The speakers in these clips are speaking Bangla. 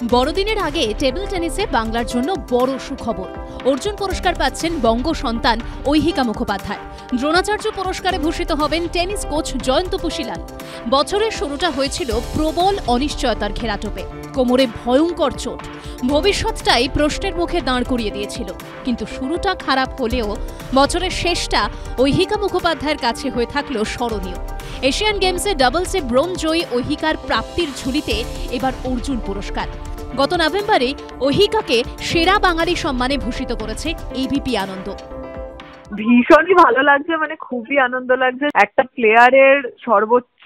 বড়দিনের আগে টেবিল টেনিসে বাংলার জন্য বড় সুখবর। অর্জুন পুরস্কার পাচ্ছেন বঙ্গ সন্তান ঐহিকা মুখোপাধ্যায়। দ্রোণাচার্য পুরস্কারে ভূষিত হবেন টেনিস কোচ জয়ন্ত পুশিলাল। বছরের শুরুটা হয়েছিল প্রবল অনিশ্চয়তার ঘেরাটোপে। কোমরে ভয়ঙ্কর চোট ভবিষ্যৎটাই প্রশ্নের মুখে দাঁড় করিয়ে দিয়েছিল। কিন্তু শুরুটা খারাপ হলেও বছরের শেষটা ঐহিকা মুখোপাধ্যায়ের কাছে হয়ে থাকলো স্মরণীয়। এশিয়ান গেমসে ডাবলসে ব্রোঞ্জ জয়ী ঐহিকার প্রাপ্তির ঝুলিতে এবার অর্জুন পুরস্কার। গত নভেম্বরে ঐহিকাকে সেরা বাঙালি সম্মানে ভূষিত করেছে এবিপি আনন্দ। ভীষণই ভালো লাগছে, খুবই আনন্দ লাগছে। একটা প্লেয়ারের সর্বোচ্চ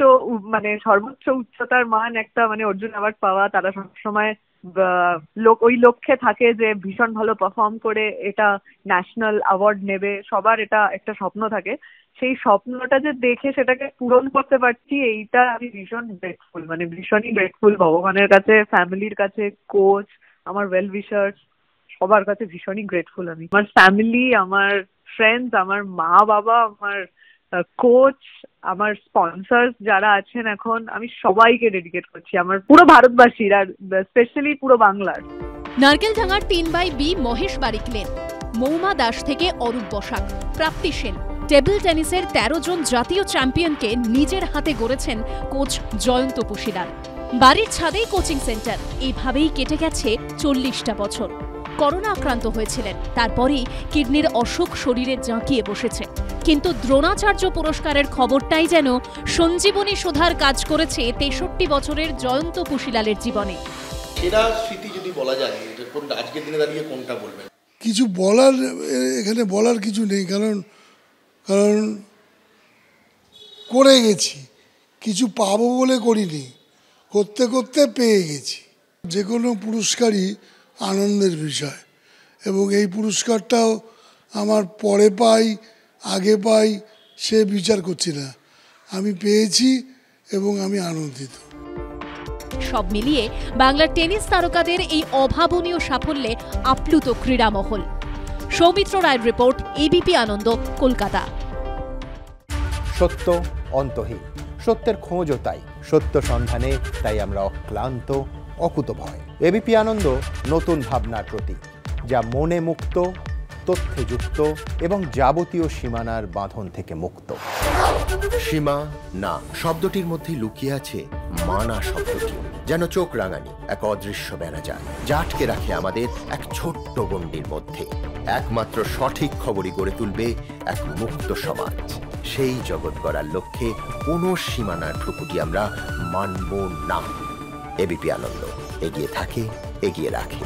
উচ্চতার মান একটা অর্জুন অ্যাওয়ার্ড পাওয়া, তারা সবসময় ওই লক্ষ্যে থাকে যে ভীষণ ভালো পারফর্ম করে এটা ন্যাশনাল অ্যাওয়ার্ড নেবে। সবার এটা একটা স্বপ্ন থাকে, সেই স্বপ্নটা যে দেখে সেটাকে পূরণ করতে পারছি, এইটা আমি ভীষণ গ্রেটফুল, ভীষণই গ্রেটফুল ভগবানের কাছে, ফ্যামিলির কাছে, কোচ, আমার ওয়েল উইশার্স, সবার কাছে ভীষণই গ্রেটফুল। আমি আমার ফ্যামিলি, আমার ফ্রেন্ডস, আমার মা বাবা, আমার কোচ, আমার স্পন্সর্স যারা আছেন এখন, আমি সবাইকে ডেডিকেট করছি, আমার পুরো ভারতবাসীর আর স্পেশালি পুরো বাংলার। নারকেলডাঙ্গার 3/B মহেশ বারিক লেন, মৌমা দাস থেকে অরূপ বসাক, প্রাপ্তি সেন, টেবিল টেনিসের 13 জন জাতীয় চ্যাম্পিয়নকে নিজের হাতে গড়েছেন কোচ জয়ন্ত পুশিলাল। বাড়ির ছাদেই কোচিং সেন্টার, এইভাবেই কেটে গেছে 40টা বছর। করোনা আক্রান্ত হয়েছিলেন, তারপরেই কিডনির অসুখ শরীরে জাঁকিয়ে বসেছে। কিন্তু দ্রোণাচার্য পুরস্কারের খবরটাই যেন সঞ্জীবনী শোধার কাজ করেছে 63 বছরের জয়ন্ত পুশিলালের জীবনে। সেরা স্মৃতি যদি বলা যায়, আজকের দিনে দাঁড়িয়ে কোনটা বলবেন? কিছু বলার এখানে বলার কিছু নেই, কারণ করে গেছি, কিছু পাবো বলে করিনি, করতে করতে পেয়ে গেছি। যে কোনো পুরস্কারই আনন্দের বিষয়, এবং এই পুরস্কারটাও আমার পরে পাই আগে পাই সে বিচার করছি না, আমি পেয়েছি এবং আমি আনন্দিত। সব মিলিয়ে বাংলার টেনিস তারকাদের এই অভাবনীয় সাফল্যে আপ্লুত ক্রীড়ামহল। সৌমিত্র রায়ের রিপোর্ট, এবিপি আনন্দ, কলকাতা। সত্য অন্তহীন, সত্যের খোঁজও তাই, সত্য সন্ধানে তাই আমরা অক্লান্ত, অকুতভয়। এবিপি আনন্দ নতুন ভাবনার প্রতীক, যা মনে মুক্ত, তথ্যে যুক্ত এবং যাবতীয় সীমানার বাঁধন থেকে মুক্ত। সীমা না শব্দটির মধ্যে লুকিয়ে আছে মানা শব্দটি, যেন চোখ রাঙানি এক অদৃশ্য বেড়াজাল, যা আটকে রাখে আমাদের এক ছোট্ট গণ্ডির মধ্যে। একমাত্র সঠিক খবরই গড়ে তুলবে এক মুক্ত সমাজ। সেই জগৎ গড়ার লক্ষ্যে কোনো সীমানার ঠুকুটি আমরা মানব না। এবিপি আনন্দ এগিয়ে থাকে, এগিয়ে রাখে।